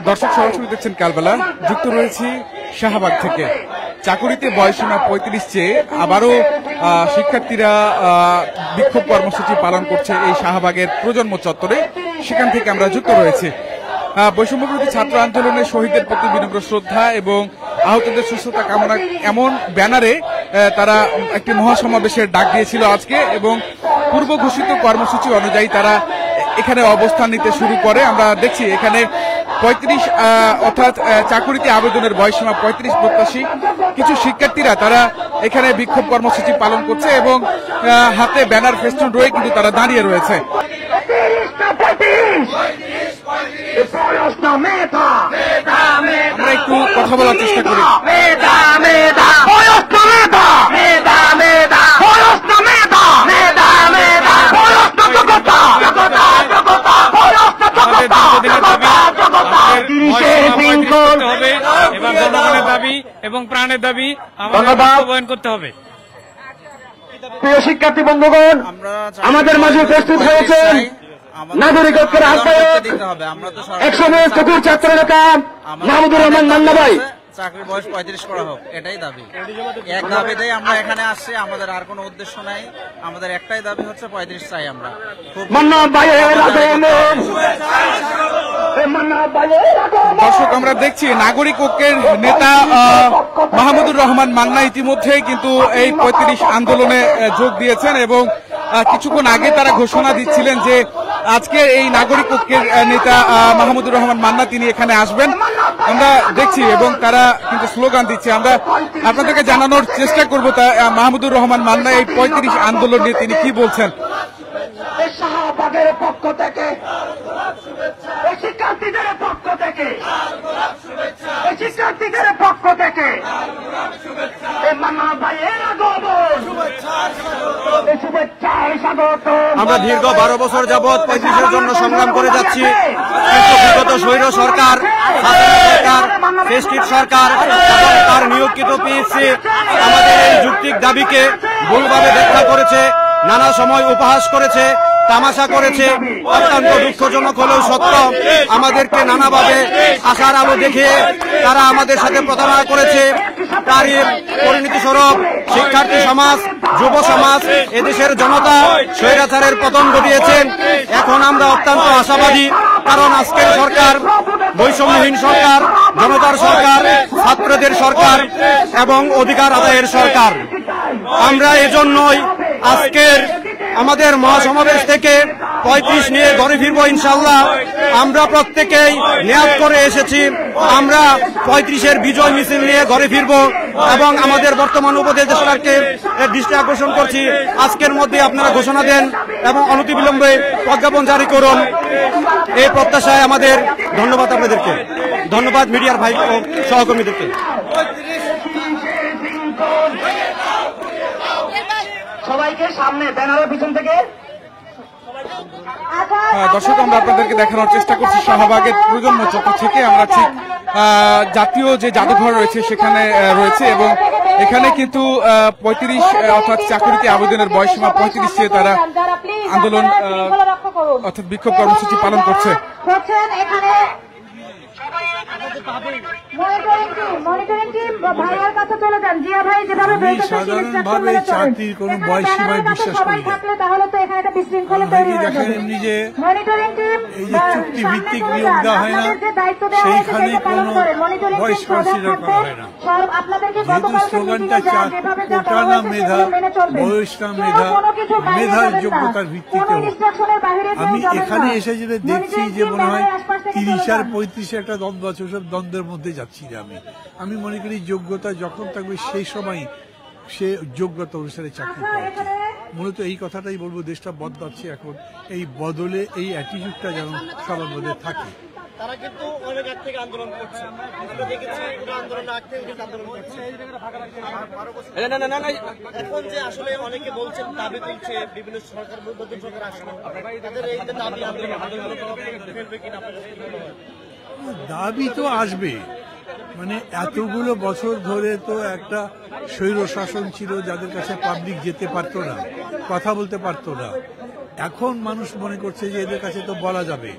দর্শক সরাসরি দেখছেন কালবেলা, যুক্ত রয়েছি শাহবাগ থেকে। চাকুরিতে বয়সীমা ৩৫ চেয়ে আবারও শিক্ষার্থীরা বিক্ষোভ কর্মসূচি পালন করছে এই শাহবাগের প্রজন্ম চত্বরে। সেখান থেকে আমরা যুক্ত রয়েছি। বৈষম্যবিরোধী ছাত্র আন্দোলনে শহীদদের প্রতি বিনম্র শ্রদ্ধা এবং আহতদের সুস্থতা কামনা এমন ব্যানারে তারা একটি মহাসমাবেশের ডাক দিয়েছিল আজকে, এবং পূর্ব ঘোষিত কর্মসূচি অনুযায়ী তারা এখানে অবস্থান নিতে শুরু করে। আমরা দেখছি এখানে ৩৫ অর্থাৎ চাকুরিতে আবেদনের বয়সীমা ৩৫ প্রত্যাশী কিছু শিক্ষার্থীরা তারা এখানে বিক্ষোভ কর্মসূচি পালন করছে এবং হাতে ব্যানার ফেস্টুন রয়ে কিন্তু তারা দাঁড়িয়ে রয়েছে। আমরা একটু কথা বলার চেষ্টা করি। এবার জনগণের দাবি এবং প্রাণের দাবি আমাদের বাস্তবায়ন করতে হবে। প্রিয় শিক্ষার্থী বন্ধুগণ, আমাদের মাঝে উপস্থিত হয়েছেন নাগরিক ঐক্যের আহ্বায়ক, একসময় চতুর ছাত্র নেতা মাহমুদুর রহমান মান্না ভাই। চাকরির বয়স ৩৫ করা হোক, এটাই দাবি। এক দাবিতেই আমরা এখানে আসছি, আমাদের আর কোনো উদ্দেশ্য নাই। আমাদের একটাই দাবি হচ্ছে ৩৫ চাই আমরা। দর্শক, আমরা দেখছি নাগরিক ঐক্যের নেতা মাহমুদুর রহমান মান্না ইতিমধ্যেই কিন্তু এই ৩৫ আন্দোলনে যোগ দিয়েছেন এবং কিছুক্ষণ আগে তারা ঘোষণা দিচ্ছিলেন যে আজকে এই নাগরিক ঐক্যের নেতা মাহমুদুর রহমান মান্না তিনি এখানে আসবেন। আমরা দেখছি এবং তারা কিন্তু স্লোগান দিচ্ছে। আমরা আপনাদেরকে জানানোর চেষ্টা করবো তা মাহমুদুর রহমান মান্না এই ৩৫ আন্দোলন নিয়ে তিনি কি বলছেন। শাহবাগের পক্ষ থেকে, শিক্ষার্থীদের পক্ষ থেকে, শিক্ষার্থীদের পক্ষ থেকে আমরা দীর্ঘ ১২ বছর যাবৎ ৩৫-এর জন্য সংগ্রাম করে যাচ্ছি, কিন্তু বিগত স্বৈর সরকার, ফেসিস্ট সরকার এবং তার নিয়োগকৃত পিএসসি আমাদের এই যৌক্তিক দাবিকে ভুলভাবে ব্যাখ্যা করেছে, নানা সময় উপহাস করেছে, তামাশা করেছে। অত্যন্ত দুঃখজনক হলেও সত্য, আমাদেরকে নানাভাবে আশার আলো দেখিয়ে তারা আমাদের সাথে প্রতারণা করেছে। তারই পরিণতি স্বরূপ শিক্ষার্থী সমাজ, যুব সমাজ, এদেশের জনতা স্বৈরাচারের পতন ঘটিয়েছেন। এখন আমরা অত্যন্ত আশাবাদী, কারণ আজকের সরকার বৈষম্যহীন সরকার, জনতার সরকার, ছাত্রদের সরকার এবং অধিকার আদায়ের সরকার। আমরা এজন্যই আজকের আমাদের মহাসমাবেশ থেকে ৩৫ নিয়ে ঘরে ফিরবো ইনশাল্লাহ। আমরা প্রত্যেকেই নিয়াত করে এসেছি, আমরা ৩৫-এর বিজয় মিছিল নিয়ে ঘরে ফিরবো এবং আমাদের বর্তমান উপদেষ্টাকে দৃষ্টি আকর্ষণ করছি, আজকের মধ্যে আপনারা ঘোষণা দেন এবং অনতিবিলম্বে প্রজ্ঞাপন জারি করুন। এই প্রত্যাশায় আমাদের ধন্যবাদ আপনাদেরকে, ধন্যবাদ মিডিয়ার ভাই ও সহকর্মীদেরকে। সবাইকে সামনে ব্যানারের পিছন থেকে। দর্শক, আমরা আপনাদেরকে দেখানোর চেষ্টা করছি শাহবাগের প্রজন্ম চত্বর থেকে। আমরা ঠিক জাতীয় যে জাদুঘর রয়েছে সেখানে রয়েছে এবং এখানে কিন্তু ৩৫ অর্থাৎ চাকরিতে আবেদনের বয়সীমা ৩৫ চেয়ে তারা আন্দোলন অর্থাৎ বিক্ষোভ কর্মসূচি পালন করছে। সাধারণভাবে চাকরির কোন বয়সীমায় বিশ্বাস করি দেখেন, এমনি যে এই যে চুক্তি ভিত্তিক নিয়োগ দেওয়া হয় না, সেইখানে কোন বয়স কনসিডার করা হয় না। যেহেতু স্লোগানটা কোটা না মেধা, বয়স না মেধা, মেধার যোগ্যতার ভিত্তিতে হোক। আমি এখানে এসে যেটা দেখছি যে মনে হয় ৩০ আর ৩৫ একটা দ্বন্দ্ব আছে, ওসব দ্বন্দ্বের মধ্যে যাচ্ছি না। আমি মনে করি যোগ্যতা যখন থাকবে সেই সময় সে যোগ্যতা অনুসারে চাকরি পাওয়া উচিত। মূলত এই কথাটাই বলবো, দেশটা বদলাচ্ছে এখন, এই বদলে এই অ্যাটিটিউডটা যেন সবার মধ্যে থাকে। তারা কিন্তু অনেক আগ থেকে আন্দোলন করছে, আমরা দেখেছি আন্দোলন আগ থেকে আন্দোলন করছে। এখন যে আসলে অনেকে বলছেন দাবি তুলছে বিভিন্ন সরকার, নতুন সরকার আসলে তাদের এই যে দাবি আন্দোলন ফেলবে কিনা? দাবি তো আসবে, মানে এতগুলো বছর ধরে তো একটা স্বৈর শাসন ছিল যাদের কাছে পাবলিক যেতে পারতো না, কথা বলতে পারতো না। এখন মানুষ মনে করছে যে এদের কাছে তো বলা যাবে,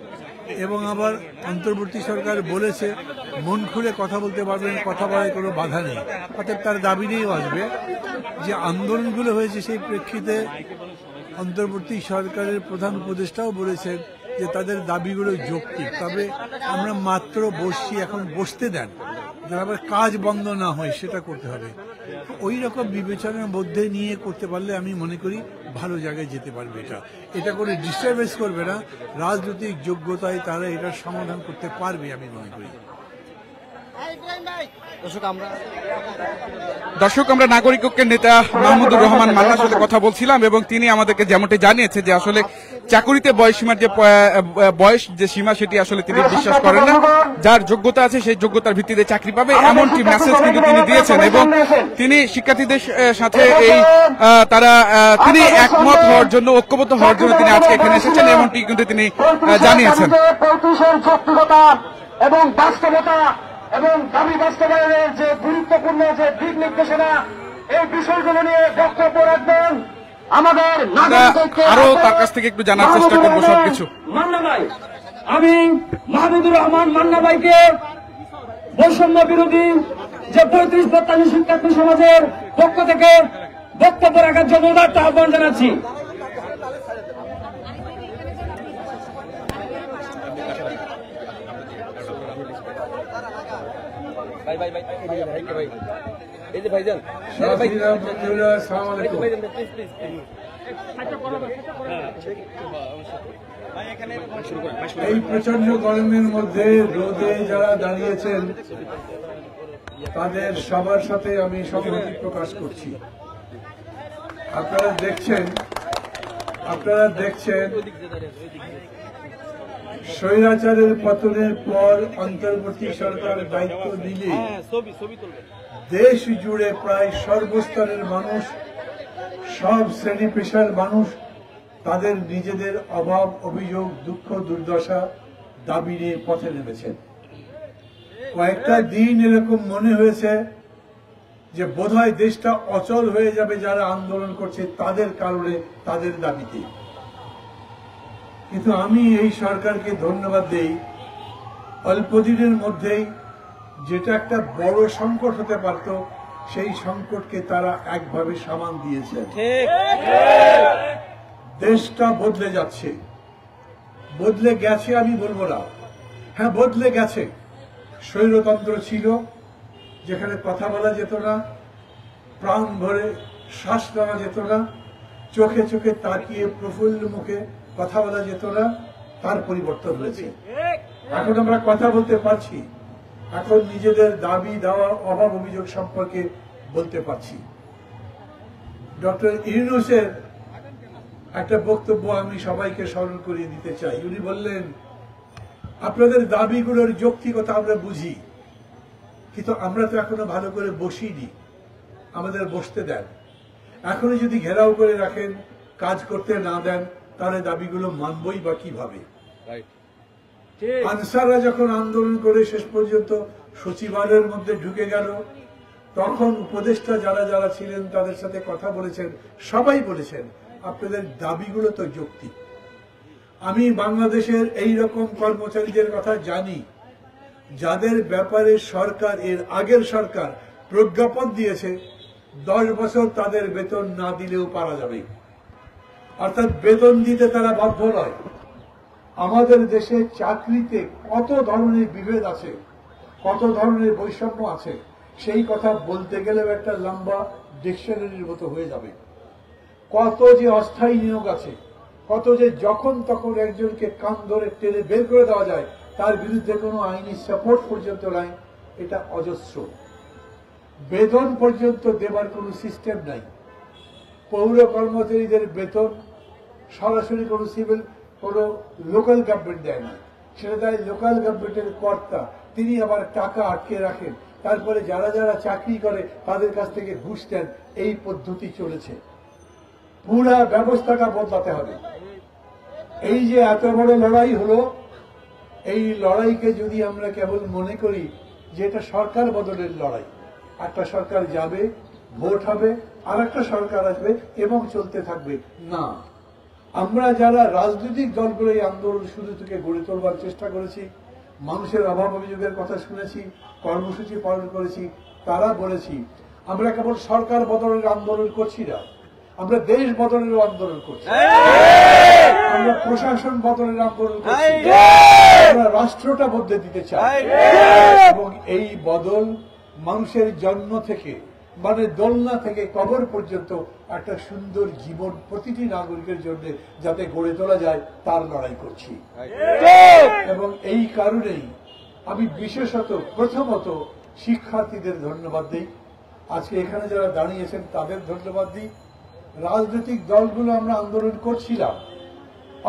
এবং আবার অন্তর্বর্তী সরকার বলেছে মন খুলে কথা বলতে পারবেন, কথা বলার কোনো বাধা নেই। অর্থাৎ তার দাবি নিয়েও আসবে। যে আন্দোলনগুলো হয়েছে সেই প্রেক্ষিতে অন্তর্বর্তী সরকারের প্রধান উপদেষ্টাও বলেছেন যে তাদের দাবিগুলো যৌক্তিক, তবে আমরা মাত্র বসছি, এখন বসতে দেন, যারা আবার কাজ বন্ধ না হয় সেটা করতে হবে। ওই রকম বিবেচনার মধ্যে নিয়ে করতে পারলে আমি মনে করি ভালো জায়গায় যেতে পারবে। এটা করে ডিস্টার্বেন্স করবে না, রাজনৈতিক যোগ্যতায় তারা এটার সমাধান করতে পারবে আমি মনে করি। দর্শক, আমরা নাগরিক ঐক্যের নেতা মাহমুদুর রহমান মান্নার সাথে কথা বলছিলাম এবং তিনি আমাদেরকে যেমনটি জানিয়েছে যে আসলে চাকুরিতে বয়সসীমার যে বয়স যে সীমা সেটি আসলে তিনি বিশ্বাস করেন না। যার যোগ্যতা আছে সেই যোগ্যতার ভিত্তিতে চাকরি পাবে এমনটি মেসেজ কিন্তু তিনি দিয়েছেন এবং তিনি শিক্ষার্থীদের সাথে তিনি একমত হওয়ার জন্য, ঐক্যবদ্ধ হওয়ার জন্য তিনি আজকে এখানে এসেছেন এমনটি কিন্তু তিনি জানিয়েছেন। এবং বাস্তবতা এবং দাবি বাস্তবায়নের যে গুরুত্বপূর্ণ যে দিক নির্দেশনা, এই বিষয়গুলো নিয়ে বক্তব্য রাখবেন আমাদের আরো তার কাছ থেকে একটু জানার চেষ্টা করবো সবকিছু। মান্না ভাই, আমি মাহমুদুর রহমান মান্না ভাইকে বৈষম্য বিরোধী যে 35-42 শিক্ষার্থী সমাজের পক্ষ থেকে বক্তব্য রাখার জন্য উদাত্ত আহ্বান জানাচ্ছি। এই প্রচন্ড গরমের মধ্যে রোদে যারা দাঁড়িয়েছেন তাদের সবার সাথে আমি সংহতি প্রকাশ করছি। আপনারা দেখছেন স্বৈরাচারের পতনের পর অন্তর্বর্তী সরকার দায়িত্ব নিলে দেশ জুড়ে প্রায় সর্বস্তরের মানুষ, সব শ্রেণী পেশার মানুষ তাদের নিজেদের অভাব, অভিযোগ, দুঃখ, দুর্দশা, দাবি নিয়ে পথে নেমেছেন। কয়েকটা দিন এরকম মনে হয়েছে যে বোধহয় দেশটা অচল হয়ে যাবে যারা আন্দোলন করছে তাদের কারণে, তাদের দাবিতে। কিন্তু আমি এই সরকারকে ধন্যবাদ দেই, অল্প দিনের মধ্যেই যেটা একটা বড় সংকট হতে পারত সেই সংকটকে তারা একভাবে সামাল দিয়েছে। দেশটা বদলে যাচ্ছে, বদলে গেছে আমি বলবো না, হ্যাঁ বদলে গেছে। স্বৈরতন্ত্র ছিল যেখানে কথা বলা যেত না, প্রাণ ভরে শ্বাস নেওয়া যেত না, চোখে চোখে তাকিয়ে প্রফুল্ল মুখে কথা বলা যেত না, তার পরিবর্তন হয়েছে। এখন আমরা কথা বলতে পারছি, এখন নিজেদের দাবি দেওয়া, অভাব, অভিযোগ সম্পর্কে বলতে পারছি। ডক্টর ইউনূসের একটা বক্তব্য আমি সবাইকে স্মরণ করিয়ে দিতে চাই। উনি বললেন, আপনাদের দাবিগুলোর যৌক্তিকতা আমরা বুঝি, কিন্তু আমরা তো এখনো ভালো করে বসিনি, আমাদের বসতে দেন। এখনই যদি ঘেরাও করে রাখেন, কাজ করতে না দেন, তাহলে দাবিগুলো মানবই বা কিভাবে? আনসাররা যখন আন্দোলন করে শেষ পর্যন্ত সচিবালয়ের মধ্যে ঢুকে গেল, তখন উপদেষ্টা যারা যারা ছিলেন তাদের সাথে কথা বলেছেন, সবাই বলেছেন আপনাদের দাবিগুলো তো যৌক্তিক। আমি বাংলাদেশের এই রকম কর্মচারীদের কথা জানি যাদের ব্যাপারে সরকার, এর আগের সরকার প্রজ্ঞাপন দিয়েছে 10 বছর তাদের বেতন না দিলেও পারা যাবে, অর্থাৎ বেতন দিতে তারা বাধ্য নয়। আমাদের দেশে চাকরিতে কত ধরনের বিভেদ আছে, কত ধরনের বৈষম্য আছে, সেই কথা বলতে গেলেও একটা লম্বা ডিকশনারির মতো হয়ে যাবে। কত যে অস্থায়ী নিয়োগ আছে, কত যে যখন তখন একজনকে কান ধরে টেনে বের করে দেওয়া যায়, তার বিরুদ্ধে কোনো আইনি সাপোর্ট পর্যন্ত নাই, এটা অজস্র। বেতন পর্যন্ত দেবার কোনো সিস্টেম নাই। পৌর কর্মচারীদের বেতন সরাসরি কোনো সিভিল, কোনো লোকাল গভর্নমেন্ট দেয় না, সেটা দেয় লোকাল গভর্নমেন্টের কর্তা, তিনি আবার টাকা আটকে রাখেন, তারপরে যারা যারা চাকরি করে তাদের কাছ থেকে ঘুষ দেন। এই পদ্ধতি চলেছে, পুরা ব্যবস্থাটা বদলাতে হবে। এই যে এত বড় লড়াই হলো, এই লড়াইকে যদি আমরা কেবল মনে করি যে এটা সরকার বদলের লড়াই, একটা সরকার যাবে, ভোট হবে, আর একটা সরকার আসবে এবং চলতে থাকবে, না, আমরা যারা রাজনৈতিক দলগুলো এই আন্দোলন শুরু থেকে গড়ে তোলবার চেষ্টা করেছি, মানুষের অভাব অভিযোগের কথা শুনেছি, কর্মসূচি পালন করেছি, তারা বলেছি আমরা কেবল সরকার বদলের আন্দোলন করছি না, আমরা দেশ বদলের আন্দোলন করছি, আমরা প্রশাসন বদলের আন্দোলন করছি, আমরা রাষ্ট্রটা বদলে দিতে চাই। এবং এই বদল মানুষের জন্ম থেকে মানে দোলনা থেকে কবর পর্যন্ত একটা সুন্দর জীবন প্রতিটি নাগরিকের জন্য যাতে গড়ে তোলা যায় তার লড়াই করছি। এবং এই কারণেই আমি বিশেষত প্রথমত শিক্ষার্থীদের ধন্যবাদ দিই, আজকে এখানে যারা দাঁড়িয়েছেন তাদের ধন্যবাদ দিই। রাজনৈতিক দলগুলো আমরা আন্দোলন করছিলাম,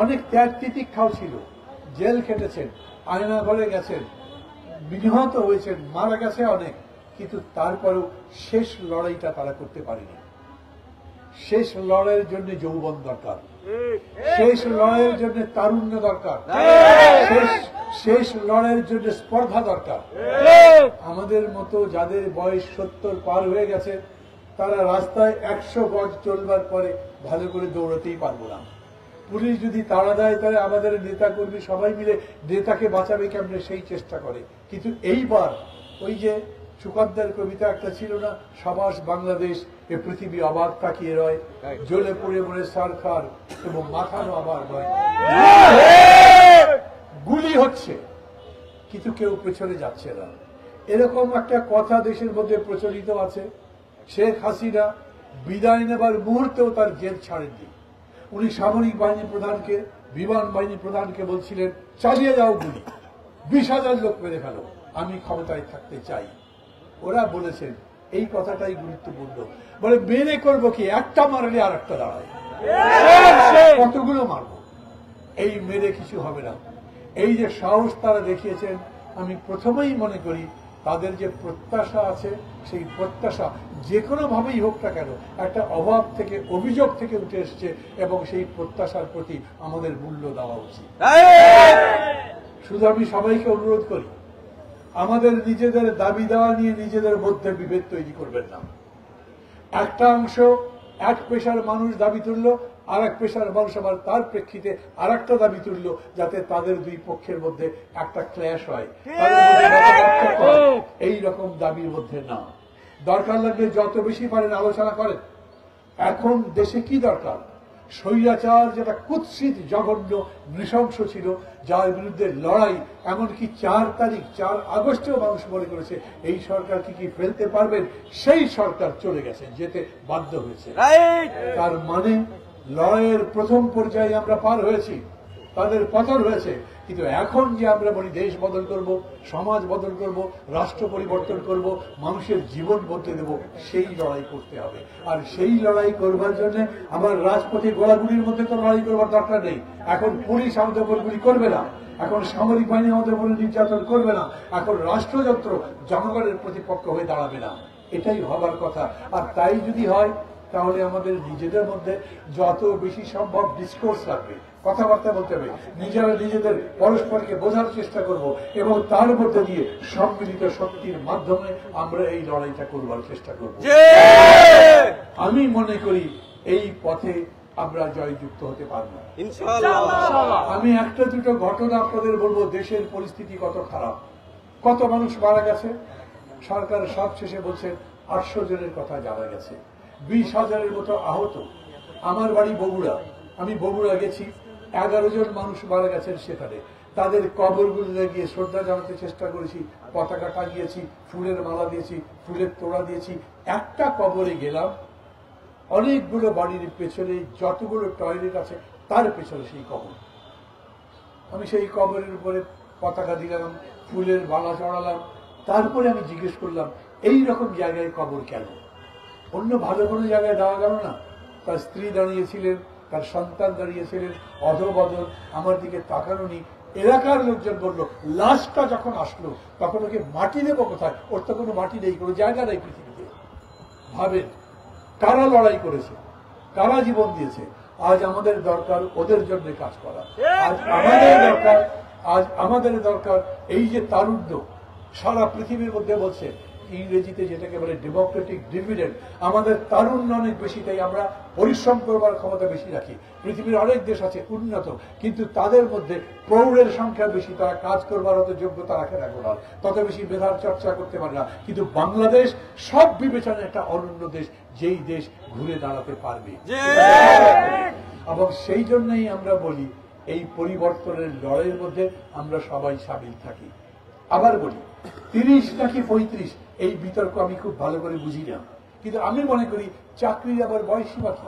অনেক ত্যাগ তিতিক্ষাও ছিল, জেল খেটেছেন, আয়নাঘরে গেছেন, নিহত হয়েছেন, মারা গেছে অনেক, কিন্তু তারপরেও শেষ লড়াইটা তারা করতে পারেনি। শেষ লড়াইয়ের জন্য যৌবন দরকার, শেষ লড়াইয়ের জন্য তারুণ্য দরকার, শেষ লড়াইয়ের জন্য স্পর্ধা দরকার। আমাদের মতো যাদের বয়স 70 পার হয়ে গেছে তারা রাস্তায় 100 গজ চলবার পরে ভালো করে দৌড়াতেই পারবো না। পুলিশ যদি তাড়া দেয় তাহলে আমাদের নেতা কর্মী সবাই মিলে নেতাকে বাঁচাবে কেমনে সেই চেষ্টা করে। কিন্তু এইবার ওই যে সুকান্তের কবিতা একটা ছিল না, সাবাস বাংলাদেশ এ পৃথিবী অবাক তাকিয়ে রয়, জ্বলে পুড়ে মরে সারখার এবং মাথানো আবার নয়। গুলি হচ্ছে কিন্তু কেউ পেছনে যাচ্ছে না, এরকম একটা কথা দেশের মধ্যে প্রচলিত আছে। শেখ হাসিনা বিদায় নেবার মুহূর্তেও তার জেল ছাড়েননি। উনি সামরিক বাহিনী প্রধানকে, বিমান বাহিনী প্রধানকে বলছিলেন চালিয়ে যাও গুলি, 20,000 লোক মেরে ফেলো, আমি ক্ষমতায় থাকতে চাই। ওরা বলেছেন এই কথাটাই গুরুত্বপূর্ণ, বলে মেরে করবো কি, একটা মারলে আর একটা দাঁড়ায়, কতগুলো মারবো, এই মেরে কিছু হবে না। এই যে সাহস তারা দেখিয়েছেন, আমি প্রথমেই মনে করি তাদের যে প্রত্যাশা আছে সেই প্রত্যাশা যে কোনো ভাবেই হোক না কেন একটা অভাব থেকে, অভিযোগ থেকে উঠে এসছে এবং সেই প্রত্যাশার প্রতি আমাদের মূল্য দেওয়া উচিত। শুধু আমি সবাইকে অনুরোধ করি, আমাদের নিজেদের দাবি দেওয়া নিয়ে নিজেদের মধ্যে বিভেদ তৈরি করবেন না। একটা অংশ এক পেশার মানুষ দাবি তুলল, আর এক পেশার মানুষ আবার তার প্রেক্ষিতে আর একটা দাবি তুলল, যাতে তাদের দুই পক্ষের মধ্যে একটা ক্ল্যাশ হয়, এই রকম দাবির মধ্যে না। দরকার লাগলে যত বেশি পারেন আলোচনা করেন। এখন দেশে কি দরকার? স্বৈরাচার যেটা কুৎসিত জঘন্য নৃশংস ছিল, যার বিরুদ্ধে লড়াই, এমনকি 4 আগস্টেও মানুষ মনে করেছে এই সরকার কি ফেলতে পারবেন, সেই সরকার চলে গেছে, যেতে বাধ্য হয়েছে। তার মানে লড়াইয়ের প্রথম পর্যায়ে আমরা পার হয়েছি, তাদের পতন হয়েছে। কিন্তু এখন যে আমরা বলি দেশ বদল করব, সমাজ বদল করব, রাষ্ট্র পরিবর্তন করব, মানুষের জীবন বদলে দেব, সেই লড়াই করতে হবে। আর সেই লড়াই করবার জন্য আমার রাজপথে গোলাগুলির মধ্যে তো লড়াই করবার দরকার নেই। এখন পুলিশ আমাদের উপর গুলি করবে না, এখন সামরিক বাহিনী আমাদের উপর নির্যাতন করবে না, এখন রাষ্ট্রযন্ত্র জনগণের প্রতিপক্ষ হয়ে দাঁড়াবে না, এটাই হবার কথা। আর তাই যদি হয় তাহলে আমাদের নিজেদের মধ্যে যত বেশি সম্ভব ডিসকোর্স লাগবে, কথাবার্তা বলতে হবে, নিজেরা নিজেদের পরস্পরকে বোঝার চেষ্টা করব এবং তার মধ্যে দিয়ে সম্মিলিত শক্তির মাধ্যমে আমরা এই লড়াইটা করবার চেষ্টা করব। আমি মনে করি এই পথে আমরা জয়যুক্ত হতে পারব। আমি একটা দুটো ঘটনা আপনাদের বলবো, দেশের পরিস্থিতি কত খারাপ, কত মানুষ মারা গেছে। সরকার সব শেষে বলছেন 800 জনের কথা জানা গেছে, 20,000-এর মতো আহত। আমার বাড়ি বগুড়া, আমি বগুড়া গেছি, 11 জন মানুষ মারা গেছেন সেখানে। তাদের কবরগুলোতে গিয়ে শ্রদ্ধা জানাতে চেষ্টা করেছি, পতাকা টাঙিয়েছি, ফুলের মালা দিয়েছি, ফুলের তোড়া দিয়েছি। একটা কবরে গেলাম, অনেকগুলো বাড়ির পেছনে যতগুলো টয়লেট আছে তার পেছনে সেই কবর। আমি সেই কবরের উপরে পতাকা দিলাম, ফুলের মালা চড়ালাম। তারপরে আমি জিজ্ঞেস করলাম এই রকম জায়গায় কবর কেন? অন্য ভালো কোনো জায়গায় দেওয়া গেল না? তার স্ত্রী দাঁড়িয়েছিলেন, তার সন্তান দাঁড়িয়েছিলেন, অধবদল, আমার দিকে তাকানো নি। এলাকার লোকজন বলল লাশটা যখন আসলো তখন ওকে মাটি দেবো কোথায়? ওর তো কোনো মাটি নেই, কোনো জায়গা নেই পৃথিবীতে। ভাবেন কারা লড়াই করেছে, কারা জীবন দিয়েছে। আজ আমাদের দরকার ওদের জন্য কাজ করা। আজ আমাদের দরকার এই যে তারুণ্য সারা পৃথিবীর মধ্যে বলছে ইংরেজিতে যেটাকে বলে ডেমোক্রেটিক ডিভিডেন্ড, আমাদের তারুণ্য অনেক বেশি, তাই আমরা পরিশ্রম করবার ক্ষমতা বেশি রাখি। পৃথিবীর অনেক দেশ আছে উন্নত, কিন্তু তাদের মধ্যে প্রৌঢ়ের সংখ্যা বেশি, তারা কাজ করবার মতো যোগ্যতা রাখে না, কোনো তত বেশি মেধার চর্চা করতে পারে না। কিন্তু বাংলাদেশ সব বিবেচনায় একটা অনন্য দেশ, যেই দেশ ঘুরে দাঁড়াতে পারবে। এবং সেই জন্যই আমরা বলি এই পরিবর্তনের লড়াইয়ের মধ্যে আমরা সবাই সামিল থাকি। আবার বলি 30 নাকি 35 এই বিতর্ক আমি খুব ভালো করে বুঝি না, কিন্তু আমি মনে করি চাকরির আবার বয়স সীমা কি?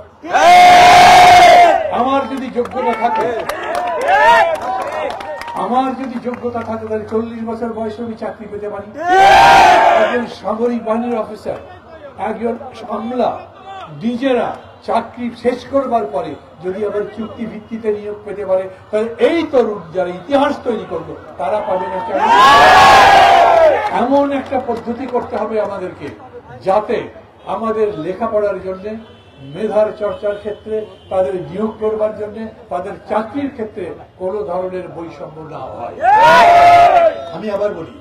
আমার যদি যোগ্যতা থাকে তাহলে 40 বছর বয়সে আমি চাকরি পেতে পারি। একজন সামরিক বাহিনীর অফিসার, একজন আমলা, নিজেরা চাকরি শেষ করবার পরে যদি আবার চুক্তি ভিত্তিতে নিয়োগ পেতে পারে, তাহলে এই তরুণ যারা ইতিহাস তৈরি করবে তারা পাবে না। এমন একটা পদ্ধতি করতে হবে আমাদেরকে, যাতে আমাদের লেখাপড়ার জন্য, মেধার চর্চার ক্ষেত্রে, তাদের নিয়োগ করবার জন্য, তাদের চাকরির ক্ষেত্রে কোন ধরনের বৈষম্য না হয়। আমি আবার বলি,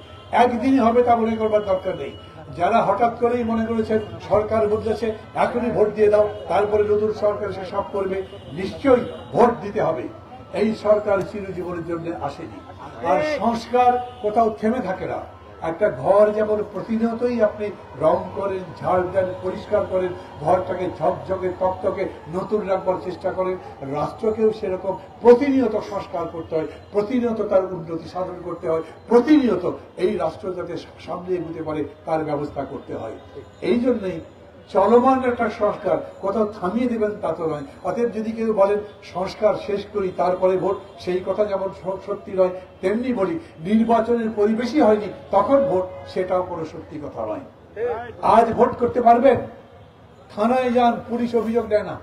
একদিনই হবে তা মনে করবার দরকার নেই। যারা হঠাৎ করেই মনে করেছেন সরকার বদলেছে, এখনই ভোট দিয়ে দাও, তারপরে নতুন সরকার সে সব করবে, নিশ্চয়ই ভোট দিতে হবে। এই সরকার চিরজীবনের জন্য আসেনি। আর সংস্কার কোথাও থেমে থাকে না। একটা ঘর যেমন প্রতিনিয়তই আপনি রং করেন, ঝাড় দেন, পরিষ্কার করেন, ঘরটাকে ঝকঝকে তকতকে নতুন রাখবার চেষ্টা করেন, রাষ্ট্রকেও সেরকম প্রতিনিয়ত সংস্কার করতে হয়, প্রতিনিয়ত তার উন্নতি সাধন করতে হয়, প্রতিনিয়ত এই রাষ্ট্র যাতে সামনে এগোতে পারে তার ব্যবস্থা করতে হয়। এই জন্যই চলমান একটা সংস্কার, কোথাও থামিয়ে দেবেন তা তো নয়। অতএব যদি কেউ বলেন সংস্কার শেষ করি তারপরে ভোট, সেই কথা যেমন সত্যি নয়, তেমনি বলি নির্বাচনের পরিবেশই হয়নি তখন ভোট, সেটাও কোনো সত্যি কথা নয়। আজ ভোট করতে পারবেন? থানায় যান, পুলিশ অভিযোগ দেয় না।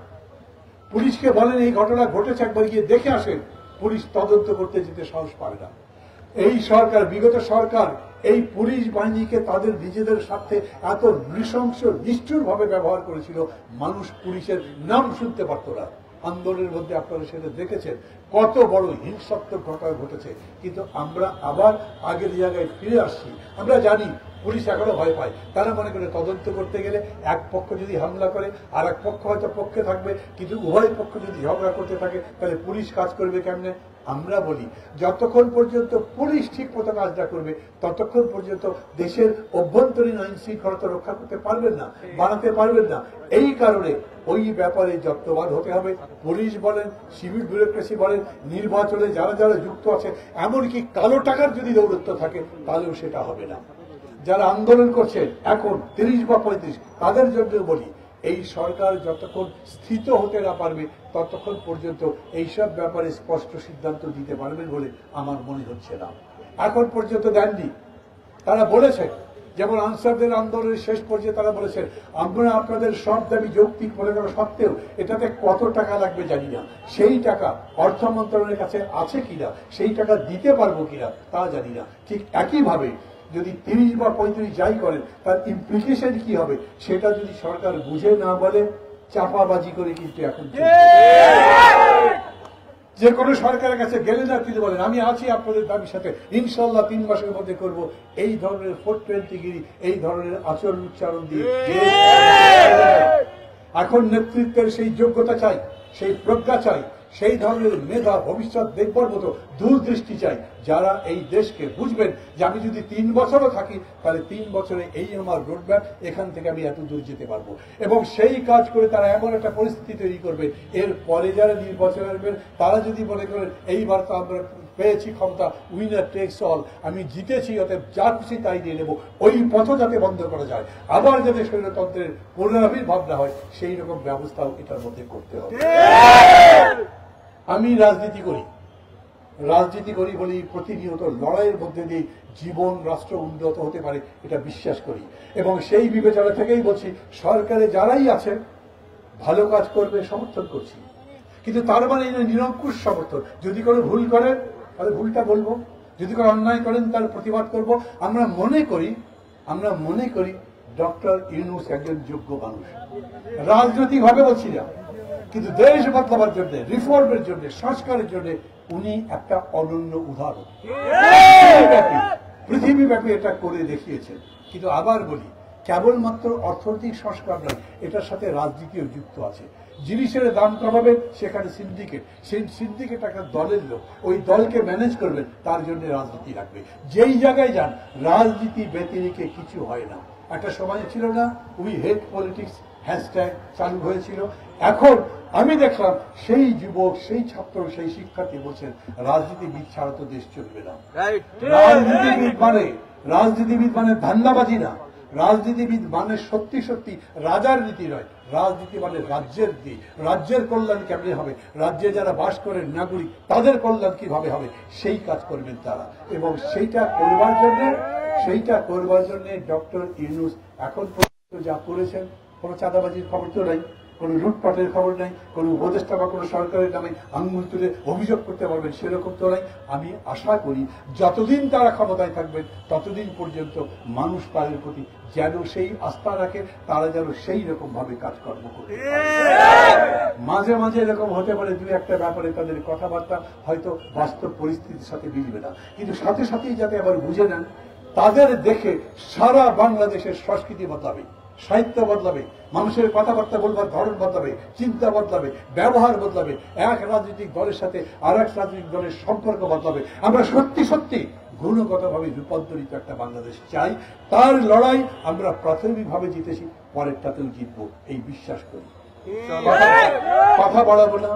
পুলিশকে বলেন এই ঘটনা ঘটেছে, একবার গিয়ে দেখে আসেন, পুলিশ তদন্ত করতে যেতে সাহস পাবে না। এই সরকার, বিগত সরকার এই পুলিশ বাহিনীকে তাদের নিজেদের স্বার্থে এত নৃশংস নিষ্ঠুর ভাবে ব্যবহার করেছিল, মানুষ পুলিশের নাম শুনতে পারত না। আন্দোলনের মধ্যে আপনারা সেটা দেখেছেন, কত বড় হিংসাত্মক ঘটনা ঘটেছে। কিন্তু আমরা আবার আগের জায়গায় ফিরে আসছি। আমরা জানি পুলিশ এখনো ভয় পায়, তারা মনে করে তদন্ত করতে গেলে এক পক্ষ যদি হামলা করে আর এক পক্ষ হয়তো পক্ষে থাকবে, কিন্তু উভয় পক্ষ যদি ঝগড়া করতে থাকে তাহলে পুলিশ কাজ করবে কেমনে? আমরা বলি যতক্ষণ পর্যন্ত পুলিশ ঠিক মতো কাজটা করবে ততক্ষণ পর্যন্ত দেশের অভ্যন্তরীণ আইন শৃঙ্খলতা রক্ষা করতে পারবেন না, বানাতে পারবেন না। এই কারণে ওই ব্যাপারে যত্নবান হতে হবে। পুলিশ বলেন, সিভিল ব্যুরোক্রেসি বলেন, নির্বাচনে যারা যারা যুক্ত আছে, এমনকি কালো টাকার যদি দৌরত্ব থাকে তাহলেও সেটা হবে না। যারা আন্দোলন করছে এখন 30 বা 35, তাদের জন্য বলি এই সরকার যতক্ষণ স্থিত হতে না পারবে ততক্ষণ পর্যন্ত এইসব ব্যাপারে স্পষ্ট সিদ্ধান্ত দিতে পারবেন বলে আমার মনে হচ্ছে না। এখন পর্যন্ত দেননি। তারা বলেছেন, যেমন আনসারদের আন্দোলনের শেষ পর্যায়ে তারা বলেছেন আমরা আপনাদের সব দাবি যৌক্তিক মনে করা সত্ত্বেও এটাতে কত টাকা লাগবে জানি না, সেই টাকা অর্থ মন্ত্রণালয়ের কাছে আছে কিনা, সেই টাকা দিতে পারবো কিনা তা জানি না। ঠিক একইভাবে যদি 30 বা 35 যাই করেন তার ইমপ্লিকেশন কি হবে সেটা যদি সরকার বুঝে না বলে, চাপাবাজি করে কিন্তু এখন যে কোনো সরকারের কাছে গেলে না তিনি বলেন আমি আছি আপনাদের দাবির সাথে, ইনশাল্লাহ 3 মাসের মধ্যে করব, এই ধরনের 420 গিরি, এই ধরনের আচরণ উচ্চারণ দিয়ে এখন নেতৃত্বের সেই যোগ্যতা চাই, সেই প্রজ্ঞা চাই, সেই ধরনের মেধা, ভবিষ্যৎ দেখবার মতো দূরদৃষ্টি চাই, যারা এই দেশকে বুঝবেন যে আমি যদি 3 বছরও থাকি তাহলে 3 বছরে এই আমার রোডম্যাপ, এখান থেকে আমি এত দূর যেতে পারবো। এবং সেই কাজ করে তারা এমন একটা পরিস্থিতি তৈরি করবে, এর পরে যারা নির্বাচন আসবেন তারা যদি মনে করেন এইবার তো আমরা পেয়েছি ক্ষমতা, উইনার টেক্স অল, আমি জিতেছি অতএব যা খুশি তাই দিয়ে নেব, ওই পথ যাতে বন্ধ করা যায়, আবার যাতে স্বৈরতন্ত্রের পুনরাবির্ভাব না হয় সেই রকম ব্যবস্থাও এটার মধ্যে করতে হবে। আমি রাজনীতি করি বলি প্রতিনিয়ত লড়াইয়ের মধ্যে দিয়ে জীবন, রাষ্ট্র উন্নত হতে পারে এটা বিশ্বাস করি। এবং সেই বিবেচনা থেকেই বলছি সরকারে যারাই আছে ভালো কাজ করবে সমর্থন করছি, কিন্তু তার মানে নিরঙ্কুশ সমর্থন। যদি কোনো ভুল করেন তাহলে ভুলটা বলবো, যদি কোনো অন্যায় করেন তার প্রতিবাদ করব। আমরা মনে করি ডক্টর ইউনূস একজন যোগ্য মানুষ, রাজনৈতিক ভাবে বলছি না, কিন্তু দেশ বদলাবার জন্য, রিফর্মের জন্য, সংস্কারের জন্য উনি একটা অনন্য উদাহরণ। পৃথিবীব্যাপী এটা করে দেখিয়েছেন। কিন্তু আবার বলি, কেবলমাত্র অর্থনৈতিক সংস্কার নয়, এটার সাথে রাজনীতিও যুক্ত আছে। জিনিসের দাম কমাবেন, সেখানে সিন্ডিকেট, সেই সিন্ডিকেট একটা দলের লোক, ওই দলকে ম্যানেজ করবেন, তার জন্য রাজনীতি লাগবে। যেই জায়গায় যান, রাজনীতি ব্যতিরেকে কিছু হয় না। একটা সময় ছিল না, উই হেট পলিটিক্স হ্যাশট্যাগ চালু হয়েছিল। এখন আমি দেখলাম সেই যুবক, সেই ছাত্র, সেই শিক্ষার্থী বলছেন রাজনীতিবিদ ছাড়া তো দেশ চলবে না। রাজনীতিবিদ মানে ধান্দাবাজি না, রাজনীতিবিদ মানে সত্যি সত্যি রাজার নীতি নয়, রাজনীতি মানে রাজ্যের নীতি। রাজ্যের কল্যাণ কেমনে হবে, রাজ্যে যারা বাস করেন নাগরিক, তাদের কল্যাণ কিভাবে হবে, সেই কাজ করবেন তারা। এবং সেইটা করবার জন্য ডক্টর ইউনূস এখন পর্যন্ত যা করেছেন, কোনো চাঁদাবাজির খবর তো নাই, কোনো লুটপাটের খবর নাই, কোনো উপদেষ্টা বা কোনো সরকারের নামে আঙ্গুল তুলে অভিযোগ করতে পারবেন সেরকম তো নাই। আমি আশা করি যতদিন তারা ক্ষমতায় থাকবেন ততদিন পর্যন্ত মানুষ তাদের প্রতি যেন সেই আস্থা রাখে, তারা যেন সেই রকম ভাবে কাজকর্ম করতে পারে। মাঝে মাঝে এরকম হতে পারে দুই একটা ব্যাপারে তাদের কথাবার্তা হয়তো বাস্তব পরিস্থিতির সাথে মিলবে না, কিন্তু সাথে সাথেই যাতে আবার বুঝে নেন, তাদের দেখে সারা বাংলাদেশের সংস্কৃতি বদলাবে, সাহিত্য বদলাবে, মানুষের কথাবার্তা বলবার ধরন বদলাবে, চিন্তা বদলাবে, ব্যবহার বদলাবে, এক রাজনৈতিক দলের সাথে আর এক রাজনৈতিক দলের সম্পর্ক বদলাবে। আমরা সত্যি সত্যি গুণগতভাবে রূপান্তরিত একটা বাংলাদেশ চাই। তার লড়াই আমরা প্রাথমিকভাবে জিতেছি, পরেরটাতেও জিতবো, এই বিশ্বাস করি। কথা বাড়াবো না,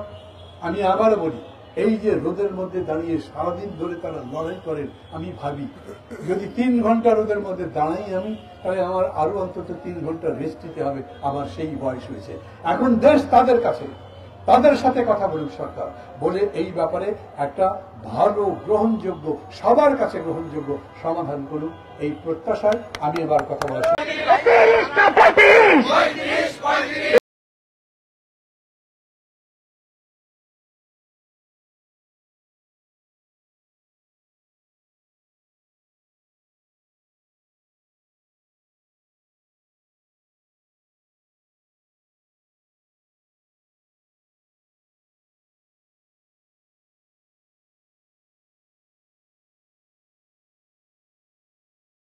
আমি আবার বলি, এই যে রোদের মধ্যে দাঁড়িয়ে সারাদিন ধরে তারা লড়াই করেন, আমি ভাবি যদি 3 ঘন্টা রোদের মধ্যে দাঁড়াই আমি, তাহলে আমার আরো অন্তত 3 ঘন্টা রেস্ট নিতে হবে, আমার সেই বয়স হয়েছে। এখন দেশ তাদের কাছে, তাদের সাথে কথা বলুক সরকার, বলে এই ব্যাপারে একটা ভালো গ্রহণযোগ্য, সবার কাছে গ্রহণযোগ্য সমাধান করুক, এই প্রত্যাশায় আমি এবার কথা বলছি।